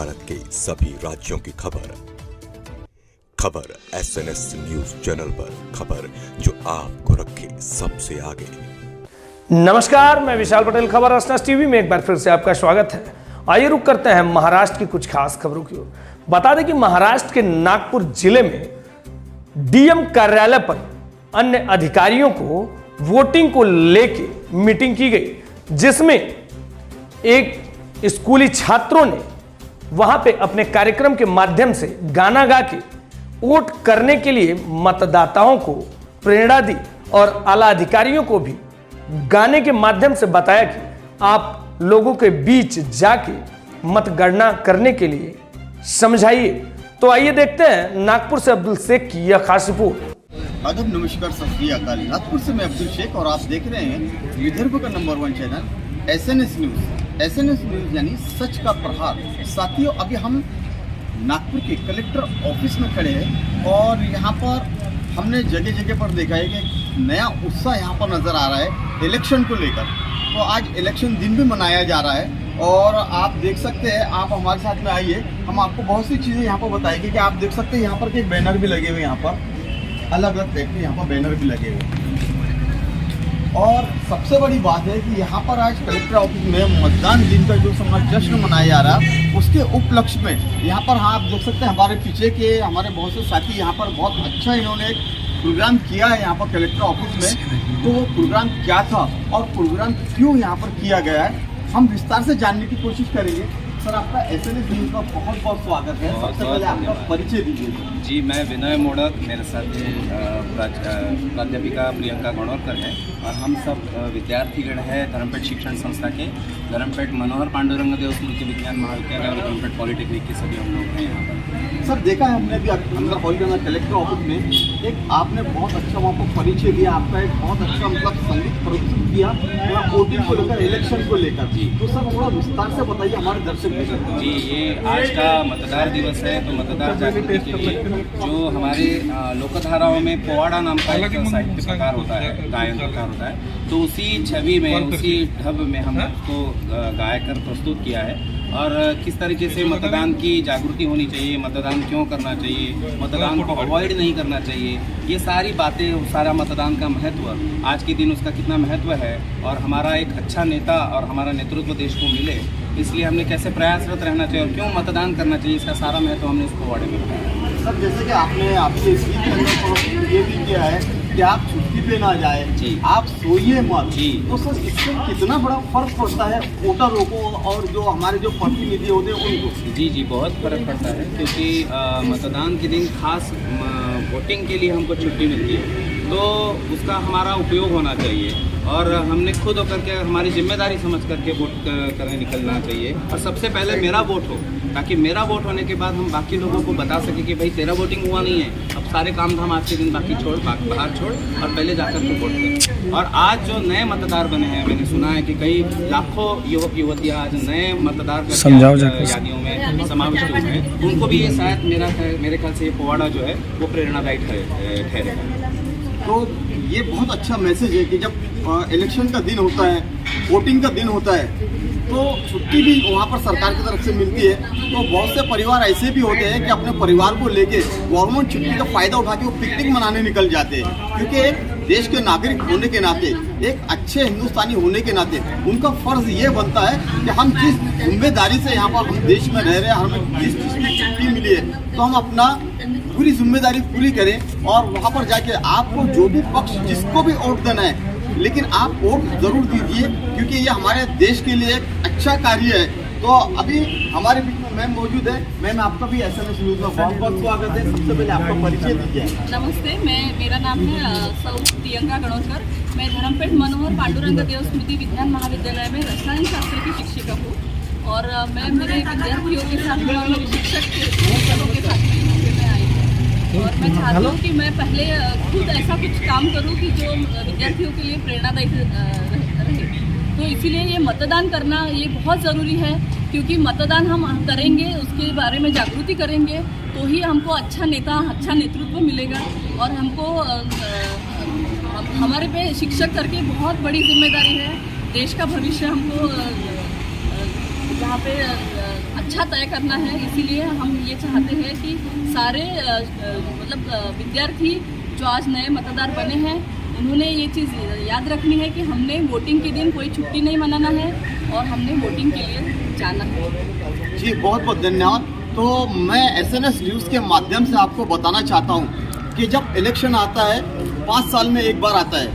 भारत के सभी राज्यों की खबर SNS न्यूज चैनल पर, खबर जो आपको रखे सबसे आगे। नमस्कार, मैं विशाल पटेल, खबर SNS टीवी में एक बार फिर से आपका स्वागत है। आइए रुक करते हैं महाराष्ट्र की कुछ खास खबरों की ओर। बता दें कि महाराष्ट्र के नागपुर जिले में डीएम कार्यालय पर अन्य अधिकारियों को वोटिंग को लेके मीटिंग की गई, जिसमें एक स्कूली छात्रों ने वहां पे अपने कार्यक्रम के माध्यम से गाना गा के वोट करने के लिए मतदाताओं को प्रेरणा दी और आला अधिकारियों को भी गाने के माध्यम से बताया कि आप लोगों के बीच जाके मतगणना करने के लिए समझाइए। तो आइए देखते हैं नागपुर से अब्दुल शेख की यह खास रिपोर्ट। आदाब, नमस्कार, सत श्री अकाल। नागपुर से मैं अब्दुल शेख और आप देख रहे हैं विदर्भ का number 1 channel SNS news. SNS news यानी सच का प्रहार। साथियों, अभी हम नागपुर के कलेक्टर ऑफिस में खड़े हैं और यहाँ पर हमने जगह जगह पर देखा है कि नया उत्साह यहाँ पर नज़र आ रहा है इलेक्शन को लेकर। तो आज इलेक्शन दिन भी मनाया जा रहा है और आप देख सकते हैं, आप हमारे साथ में आइए, हम आपको बहुत सी चीज़ें यहाँ पर बताएंगे कि आप देख सकते हैं यहाँ पर के बैनर भी लगे हुए, यहाँ पर अलग अलग टाइप के यहाँ पर बैनर भी लगे हुए। और सबसे बड़ी बात है कि यहाँ पर आज कलेक्टर ऑफिस में मतदान दिन का जो जश्न मनाया जा रहा है, उसके उपलक्ष्य में यहाँ पर आप देख सकते हैं हमारे पीछे के हमारे बहुत से साथी यहाँ पर बहुत अच्छा इन्होंने एक प्रोग्राम किया है यहाँ पर कलेक्टर ऑफिस में। तो वो प्रोग्राम क्या था और प्रोग्राम क्यों यहाँ पर किया गया है, हम विस्तार से जानने की कोशिश करेंगे। सर, आपका SNS न्यूज़ में बहुत बहुत स्वागत है। सबसे पहले आपका परिचय दीजिए। जी, मैं विनय मोड़क, मेरे साथ प्राध्यापिका प्रियंका गणोरकर है और हम सब विद्यार्थीगण हैं धर्मपेठ शिक्षण संस्था के, धर्मपेठ मनोहर पांडुरंग देव स्मृति विज्ञान महाविद्यालय और धर्मपेठ पॉलिटेक्निक के सभी हम लोग हैं यहाँ पर। सर, देखा है हमने भी अंदर हॉल के अंदर कलेक्टर ऑफिस में एक आपने बहुत अच्छा वहाँ पर परिचय दिया, आपका एक बहुत अच्छा मतलब संगीत प्रदर्शन किया वोटिंग को लेकर, इलेक्शन को लेकर। जी, तो सर थोड़ा विस्तार से बताइए हमारे दर्शक। जी, ये आज का मतदार दिवस है, तो मतदार जागृति के लिए जो हमारे लोकधाराओं में पोवाड़ा नाम का एक साहित्य प्रकार होता है, गायन प्रकार होता है, तो उसी छवि में, उसी ढब में हम उसको गायकर प्रस्तुत किया है। और किस तरीके से मतदान की जागृति होनी चाहिए, मतदान क्यों करना चाहिए, मतदान को अवॉइड नहीं करना चाहिए, ये सारी बातें, सारा मतदान का महत्व, आज के दिन उसका कितना महत्व है और हमारा एक अच्छा नेता और हमारा नेतृत्व देश को मिले, इसलिए हमने कैसे प्रयासरत रहना चाहिए और क्यों मतदान करना चाहिए, इसका सारा महत्व हमने उसको वाड़े में बताया। सर, जैसे कि आपने आपके ये भी किया है कि आप छुट्टी पे ना जाए, जी, आप सोइए मत। जी, तो सर इससे कितना बड़ा फर्क पड़ता है वोटरों को और जो हमारे जो प्रतिनिधि होते हैं उनको? जी जी, बहुत फर्क पड़ता है, क्योंकि मतदान के दिन खास वोटिंग के लिए हमको छुट्टी मिलती है, तो उसका हमारा उपयोग होना चाहिए और हमने खुद होकर के हमारी जिम्मेदारी समझ करके वोट करने निकलना चाहिए। और सबसे पहले मेरा वोट हो, ताकि मेरा वोट होने के बाद हम बाकी लोगों को बता सकें कि भाई तेरा वोटिंग हुआ नहीं है, अब सारे काम धाम आज के दिन बाकी छोड़, बाहर छोड़ और पहले जाकर के वोट कर। और आज जो नए मतदार बने हैं, मैंने सुना है कि कई लाखों युवक युवतियाँ आज नए मतदार यादियों में समाविष्ट हुए हैं, उनको भी ये शायद मेरे ख्याल से ये पोवाड़ा जो है वो प्रेरणादायी ठहरेगा। तो ये बहुत अच्छा मैसेज है कि जब इलेक्शन का दिन होता है, वोटिंग का दिन होता है, तो छुट्टी भी वहाँ पर सरकार की तरफ से मिलती है। तो बहुत से परिवार ऐसे भी होते हैं कि अपने परिवार को लेके गवर्नमेंट छुट्टी का फ़ायदा उठा के वो पिकनिक मनाने निकल जाते हैं, क्योंकि एक देश के नागरिक होने के नाते, एक अच्छे हिंदुस्तानी होने के नाते उनका फ़र्ज़ ये बनता है कि हम जिस जिम्मेदारी से यहाँ पर हम देश में रह रहे हैं, हमें जिस चीज़ की छुट्टी मिली है, तो हम अपना पूरी जिम्मेदारी पूरी करें और वहाँ पर जाके आपको जो भी पक्ष जिसको भी वोट देना है, लेकिन आप वोट जरूर दीजिए, क्योंकि ये हमारे देश के लिए एक अच्छा कार्य है। तो अभी हमारे बीच में मैम मौजूद है। मैम, आपका भी SNS न्यूज़ में बहुत बहुत स्वागत है। सबसे पहले आपका परिचय दीजिए। नमस्ते, मेरा नाम है सौ प्रियंका गणोरकर। मैं धर्मपेठ मनोहर पांडुरंग देव स्मृति विज्ञान महाविद्यालय में रसायन शास्त्र की शिक्षिका हूँ और मैं मेरे विद्यार्थियों के साथ और मेरे शिक्षक के साथ आई हूँ और मैं चाहती हूँ कि मैं पहले खुद ऐसा कुछ काम करूँ कि जो विद्यार्थियों के लिए प्रेरणादायी रहे। तो इसीलिए ये मतदान करना ये बहुत ज़रूरी है, क्योंकि मतदान हम करेंगे, उसके बारे में जागृति करेंगे, तो ही हमको अच्छा नेता, अच्छा नेतृत्व मिलेगा। और हमको हमारे पे शिक्षक करके बहुत बड़ी जिम्मेदारी है। देश का भविष्य हमको जहाँ पे अच्छा तय करना है। इसीलिए हम ये चाहते हैं कि सारे मतलब विद्यार्थी जो आज नए मतदार बने हैं उन्होंने ये चीज़ याद रखनी है कि हमने वोटिंग के दिन कोई छुट्टी नहीं मनाना है और हमने वोटिंग के लिए जाना है। जी बहुत बहुत धन्यवाद। तो मैं एसएनएस न्यूज़ के माध्यम से आपको बताना चाहता हूँ कि जब इलेक्शन आता है 5 साल में एक बार आता है,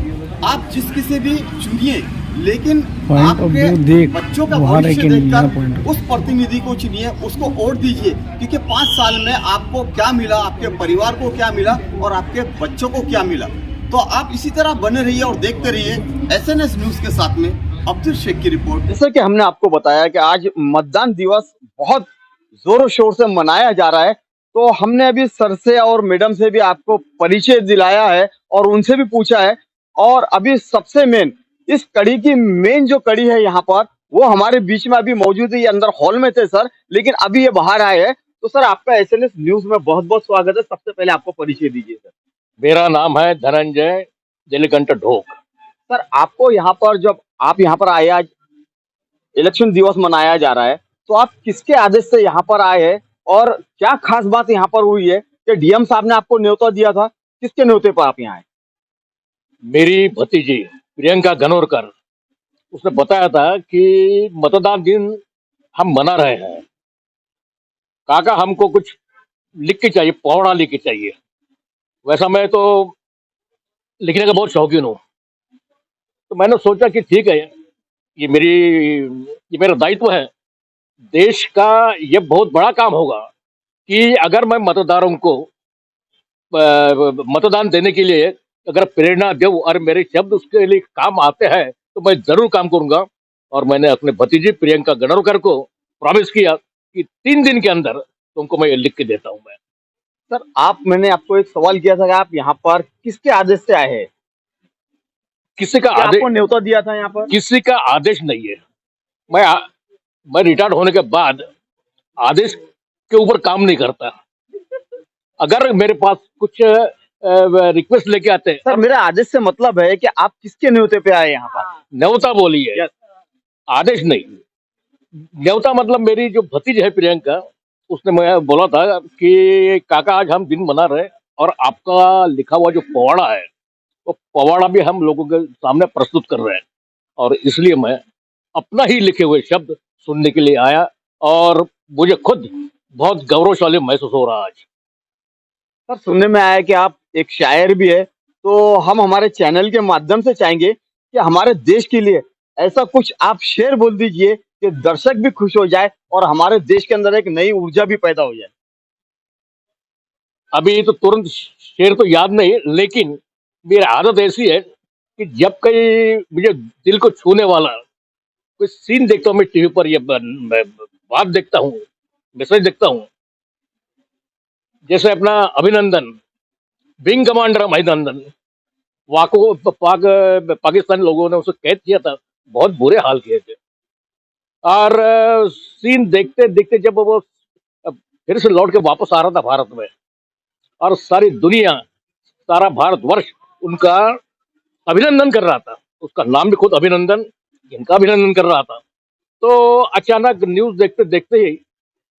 आप जिस किसी भी चुनिए, लेकिन आपके बच्चों का भविष्य देखकर उस प्रतिनिधि को चुनिए, उसको वोट दीजिए, क्योंकि 5 साल में आपको क्या मिला, आपके परिवार को क्या मिला और आपके बच्चों को क्या मिला। तो आप इसी तरह बने रहिए और देखते रहिए एसएनएस न्यूज़ के साथ में अब्दुल शेख की रिपोर्ट। जैसे कि हमने आपको बताया कि आज मतदान दिवस बहुत जोरों शोर से मनाया जा रहा है, तो हमने अभी सर से और मैडम से भी आपको परिचय दिलाया है और उनसे भी पूछा है। और अभी सबसे मेन, इस कड़ी की मेन जो कड़ी है यहाँ पर, वो हमारे बीच में अभी मौजूद है। ये अंदर हॉल में थे सर, लेकिन अभी ये बाहर आए हैं। तो सर आपका एसएनएस न्यूज़ में बहुत बहुत स्वागत है। सबसे पहले आपको परिचय दीजिए सर। मेरा नाम है धनंजय दिलकंठ ढोक। सर आपको यहाँ पर, जब आप यहाँ पर आए, आज इलेक्शन दिवस मनाया जा रहा है, तो आप किसके आदेश से यहाँ पर आए हैं और क्या खास बात यहाँ पर हुई है कि डीएम साहब ने आपको न्योता दिया था? किसके न्योते पर आप यहाँ आए? मेरी भतीजी प्रियंका गनोरकर, उसने बताया था कि मतदान दिन हम मना रहे हैं, काका हमको कुछ लिख के चाहिए, पौड़ा लिख के चाहिए। वैसा मैं तो लिखने का बहुत शौकीन हूँ, तो मैंने सोचा कि ठीक है, ये मेरा दायित्व है। देश का ये बहुत बड़ा काम होगा कि अगर मैं मतदारों को मतदान देने के लिए अगर प्रेरणा दूं और मेरे शब्द उसके लिए काम आते हैं तो मैं जरूर काम करूंगा। और मैंने अपने भतीजी प्रियंका गणोरकर को प्रॉमिस किया कि 3 दिन के अंदर तुमको मैं ये लिख के देता हूं। मैं सर मैंने आपको एक सवाल किया था कि आप यहाँ पर किसके आदेश से आए हैं? किसी का आदेश, आपको न्योता दिया था यहाँ पर? किसी का आदेश नहीं है। मैं रिटायर्ड होने के बाद आदेश के ऊपर काम नहीं करता। अगर मेरे पास कुछ रिक्वेस्ट लेके आते हैं। सर मेरा आदेश से मतलब है कि आप किसके न्योते पे आए यहाँ पर? न्योता बोलिए, आदेश नहीं। न्योता मतलब मेरी जो भतीज है प्रियंका, उसने मैं बोला था कि काका आज हम दिन मना रहे और आपका लिखा हुआ जो पवाड़ा है वो पवाड़ा भी हम लोगों के सामने प्रस्तुत कर रहे हैं, और इसलिए मैं अपना ही लिखे हुए शब्द सुनने के लिए आया और मुझे खुद बहुत गौरवशाली महसूस हो रहा आज। सर सुनने में आया कि आप एक शायर भी है, तो हम हमारे चैनल के माध्यम से चाहेंगे कि हमारे देश के लिए ऐसा कुछ आप शेर बोल दीजिए कि दर्शक भी खुश हो जाए और हमारे देश के अंदर एक नई ऊर्जा भी पैदा हो जाए। अभी तो तुरंत शेर तो याद नहीं, लेकिन मेरी आदत ऐसी है कि जब कहीं मुझे दिल को छूने वाला कोई सीन देखता हूँ, मैं टीवी पर ये बात देखता हूँ, मैसेज देखता हूँ, जैसे अपना अभिनंदन, विंग कमांडर अभिनंदन, पाकिस्तानी लोगों ने उसे कैद किया था, बहुत बुरे हाल किए थे। और सीन देखते देखते जब वो फिर से लौट के वापस आ रहा था भारत में, और सारी दुनिया, सारा भारतवर्ष उनका अभिनंदन कर रहा था, उसका नाम भी खुद अभिनंदन, इनका अभिनंदन कर रहा था, तो अचानक न्यूज देखते देखते ही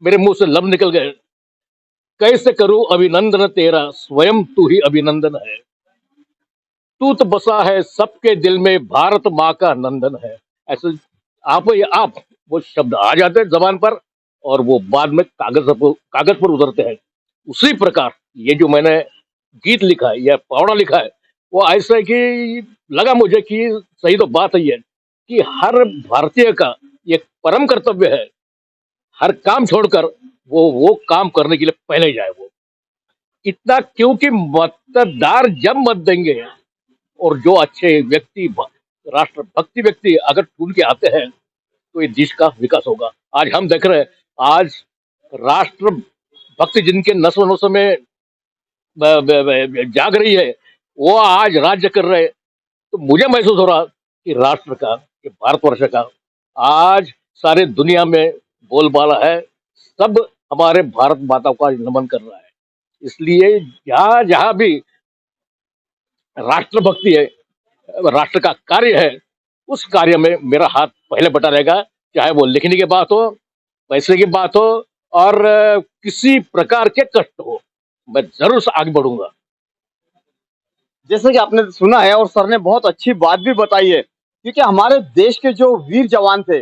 मेरे मुंह से लब निकल गए, कैसे करूं अभिनंदन तेरा, स्वयं तू ही अभिनंदन है, तू तो बसा है सबके दिल में, भारत माँ का नंदन है। ऐसे आप वो शब्द आ जाते हैं जबान पर और वो बाद में कागज पर उतरते हैं। उसी प्रकार ये जो मैंने गीत लिखा है या पौड़ा लिखा है, वो ऐसा कि लगा मुझे कि सही तो बात है ये कि हर भारतीय का ये परम कर्तव्य है, हर काम छोड़कर वो काम करने के लिए पहले जाए। वो इतना क्योंकि मतदार जब मत देंगे और जो अच्छे व्यक्ति, राष्ट्रभक्ति व्यक्ति अगर चुन के आते हैं तो ये देश का विकास होगा। आज हम देख रहे हैं, आज राष्ट्रभक्ति जिनके नस्ल नस्ल में जाग रही है, वो आज राज्य कर रहे हैं। तो मुझे महसूस हो रहा कि राष्ट्र का, कि भारतवर्ष का आज सारे दुनिया में बोलबाला है, सब हमारे भारत माता का नमन कर रहा है। इसलिए जहाँ जहाँ भी राष्ट्रभक्ति है, राष्ट्र का कार्य है, उस कार्य में मेरा हाथ पहले बटा रहेगा, चाहे वो लिखने की बात हो, पैसे की बात हो और किसी प्रकार के कष्ट हो, मैं जरूर से आगे बढ़ूंगा। जैसे कि आपने सुना है और सर ने बहुत अच्छी बात भी बताई है, क्योंकि हमारे देश के जो वीर जवान थे,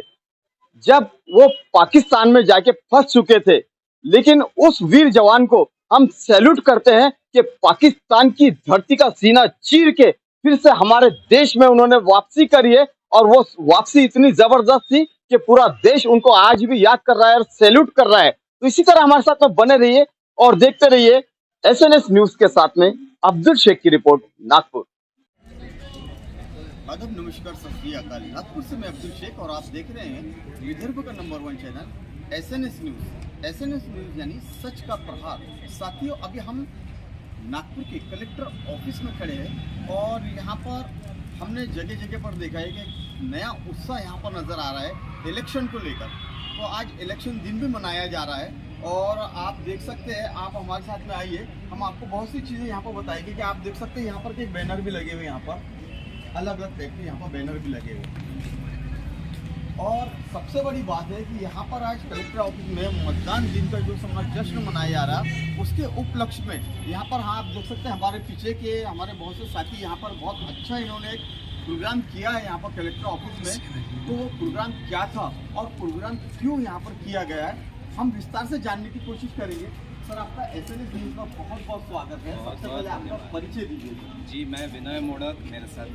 जब वो पाकिस्तान में जाके फंस चुके थे, लेकिन उस वीर जवान को हम सैल्यूट करते हैं कि पाकिस्तान की धरती का सीना चीर के फिर से हमारे देश में उन्होंने वापसी करी है, और वो वापसी इतनी जबरदस्त थी कि पूरा देश उनको आज भी याद कर रहा है और सैल्यूट कर रहा है। तो इसी तरह हमारे साथ में बने रहिए और देखते रहिए एसएनएस न्यूज के साथ में अब्दुल शेख की रिपोर्ट, नागपुर। आदाब, नमस्कार, सत श्री अकाल। नागपुर से मैं अब्दुल शेख और आप देख रहे हैं विदर्भ का number 1 channel SNS news. SNS news यानी सच का प्रहार। साथियों, अभी हम नागपुर के कलेक्टर ऑफिस में खड़े हैं और यहाँ पर हमने जगह जगह पर देखा है कि नया उत्साह यहाँ पर नज़र आ रहा है इलेक्शन को लेकर। तो आज इलेक्शन दिन भी मनाया जा रहा है और आप देख सकते हैं, आप हमारे साथ में आइए, हम आपको बहुत सी चीज़ें यहाँ पर बताएंगे कि आप देख सकते हैं यहाँ पर के बैनर भी लगे हुए, यहाँ पर अलग अलग टाइप के यहाँ पर बैनर भी लगे हुए। और सबसे बड़ी बात है कि यहाँ पर आज कलेक्टर ऑफिस में मतदान दिन का जो जश्न मनाया जा रहा है, उसके उपलक्ष्य में यहाँ पर आप देख सकते हैं हमारे पीछे के हमारे बहुत से साथी यहाँ पर बहुत अच्छा इन्होंने एक प्रोग्राम किया है यहाँ पर कलेक्टर ऑफिस में। तो वो प्रोग्राम क्या था और प्रोग्राम क्यों यहाँ पर किया गया है, हम विस्तार से जानने की कोशिश करेंगे। सर, आपका एसएनएस न्यूज में बहुत बहुत स्वागत है। सबसे पहले आपका परिचय दीजिए। जी, मैं विनय मोड़क, मेरे साथ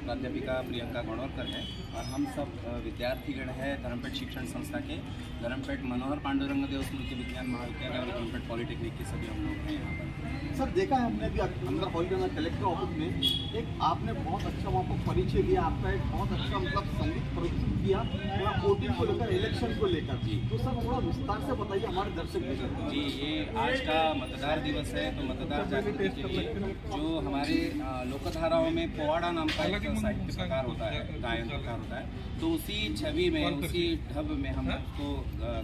प्राध्यापिका प्रियंका गणोरकर है और हम सब विद्यार्थीगण हैं धर्मपेठ शिक्षण संस्था के, धर्मपेठ मनोहर पांडुरंग देव स्मृति विज्ञान महाविद्यालय और धर्मपेठ पॉलिटेक्निक के सभी हम लोग हैं यहाँ पर। सर, देखा है हमने भी अंदर हॉल के अंदर कलेक्टर ऑफिस में एक आपने बहुत अच्छा वहाँ पर परिचय दिया, आपका एक बहुत अच्छा मतलब संगीत प्रदर्शन किया वोटिंग को लेकर, इलेक्शन को लेकर। जी, तो सर थोड़ा विस्तार से बताइए हमारे दर्शक। जी, ये आज का मतदार दिवस है, तो मतदार जागृति के लिए जो हमारे लोकधाराओं में पोवाड़ा नाम का एक साहित्य प्रकार होता है, गायन प्रकार होता है, तो उसी छवि में, उसी ढब में हमने उसको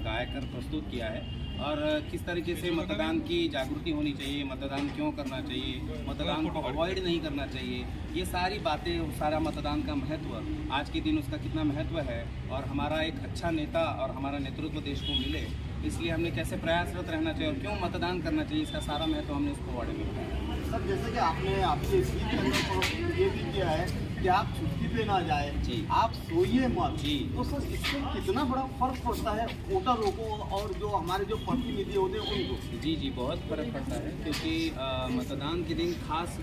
गायकर प्रस्तुत किया है। और किस तरीके से मतदान की जागृति होनी चाहिए, मतदान क्यों करना चाहिए, मतदान को अवॉइड नहीं करना चाहिए, ये सारी बातें, सारा मतदान का महत्व, आज के दिन उसका कितना महत्व है और हमारा एक अच्छा नेता और हमारा नेतृत्व देश को मिले, इसलिए हमने कैसे प्रयासरत रहना चाहिए और क्यों मतदान करना चाहिए, इसका सारा महत्व हमने उसको वार्ड में बताया। सर, जैसे कि आपने आपके स्पीच के अंदर ये भी किया है कि आप छुट्टी पे ना जाए, जी, आप सोइए मत। जी, तो सर इससे कितना बड़ा फर्क पड़ता है वोटरों को और जो हमारे जो प्रतिनिधि होते हैं उनको? जी जी, बहुत फर्क पड़ता है, क्योंकि मतदान के दिन खास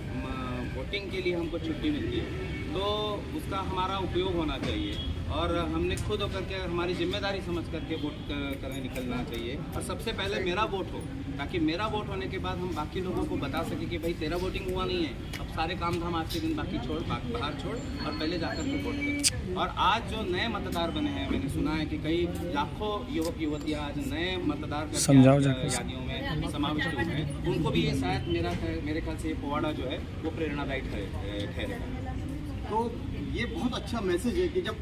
वोटिंग के लिए हमको छुट्टी मिलती है, तो उसका हमारा उपयोग होना चाहिए और हमने खुद होकर के हमारी जिम्मेदारी समझ करके वोट करने निकलना चाहिए। और सबसे पहले मेरा वोट हो, ताकि मेरा वोट होने के बाद हम बाकी लोगों को बता सकें कि भाई तेरा वोटिंग हुआ नहीं है, अब सारे काम धाम आज के दिन बाकी छोड़, बाहर छोड़ और पहले जाकर के वोट करें। और आज जो नए मतदार बने हैं, मैंने सुना है कि कई लाखों युवक युवतियाँ आज नए मतदार यादियों में समाविष्ट हुए हैं, उनको भी ये शायद मेरे ख्याल से ये पोवाड़ा जो है वो प्रेरणादायी ठहरेगा। तो ये बहुत अच्छा मैसेज है कि जब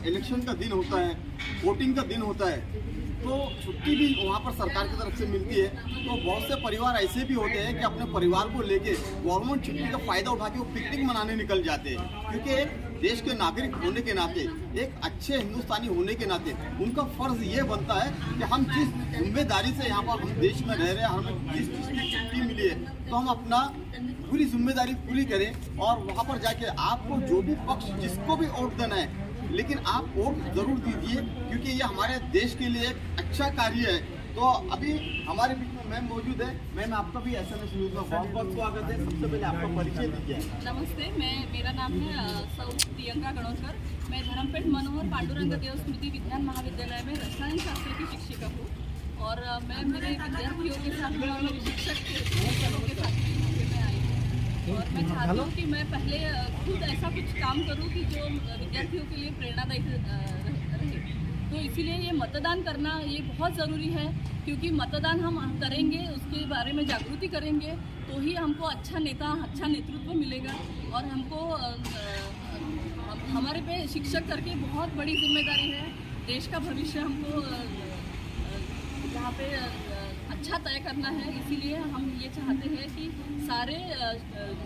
इलेक्शन का दिन होता है, वोटिंग का दिन होता है, तो छुट्टी भी वहाँ पर सरकार की तरफ से मिलती है। तो बहुत से परिवार ऐसे भी होते हैं कि अपने परिवार को लेके गवर्नमेंट छुट्टी का फ़ायदा उठा के वो पिकनिक मनाने निकल जाते हैं, क्योंकि एक देश के नागरिक होने के नाते, एक अच्छे हिंदुस्तानी होने के नाते उनका फ़र्ज़ ये बनता है कि हम जिस जिम्मेदारी से यहाँ पर हम देश में रह रहे हैं, हमें जिस चीज़ की छुट्टी मिली है, तो हम अपना पूरी जिम्मेदारी पूरी करें और वहाँ पर जाके आपको जो भी पक्ष जिसको भी वोट देना है, लेकिन आप वोट ज़रूर दीजिए, क्योंकि ये हमारे देश के लिए एक अच्छा कार्य है। तो अभी हमारे बीच में मैम मौजूद है। मैम, आपका भी एसएनएस न्यूज़ में बहुत बहुत स्वागत है। सबसे पहले आपका परिचय दीजिए। नमस्ते, मेरा नाम है सौ प्रियंका गणोरकर। मैं धर्मपेठ मनोहर पांडुरंग देव स्मृति विज्ञान महाविद्यालय में रसायन शास्त्र की शिक्षिका हूँ और मैं मेरे विद्यार्थियों के साथ में और मेरे शिक्षक के साथ में आई हूँ और मैं चाहती हूँ कि मैं पहले खुद ऐसा कुछ काम करूँ कि जो विद्यार्थियों के लिए प्रेरणादायी रहे। तो इसीलिए ये मतदान करना ये बहुत ज़रूरी है, क्योंकि मतदान हम करेंगे, उसके बारे में जागृति करेंगे, तो ही हमको अच्छा नेता, अच्छा नेतृत्व मिलेगा और हमको हमारे पे शिक्षक करके बहुत बड़ी जिम्मेदारी है। देश का भविष्य हमको यहाँ पे अच्छा तय करना है, इसीलिए हम ये चाहते हैं कि सारे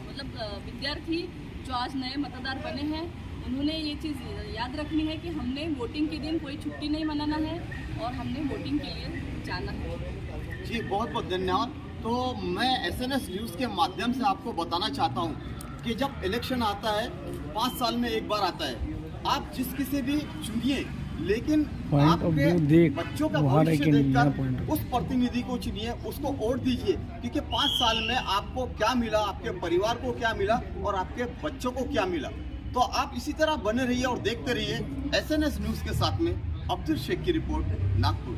मतलब विद्यार्थी जो आज नए मतदार बने हैं उन्होंने ये चीज़ याद रखनी है कि हमने वोटिंग के दिन कोई छुट्टी नहीं मनाना है और हमने वोटिंग के लिए जाना है। जी बहुत बहुत धन्यवाद। तो मैं एसएनएस न्यूज़ के माध्यम से आपको बताना चाहता हूँ कि जब इलेक्शन आता है 5 साल में एक बार आता है, आप जिस किसी भी चुनिए, लेकिन आपके बच्चों का भविष्य देखकर उस प्रतिनिधि को चुनिए, उसको वोट दीजिए, क्योंकि 5 साल में आपको क्या मिला, आपके परिवार को क्या मिला और आपके बच्चों को क्या मिला। तो आप इसी तरह बने रहिए और देखते रहिए एसएनएस न्यूज़ के साथ में। अब्दुल शेख की रिपोर्ट, नागपुर।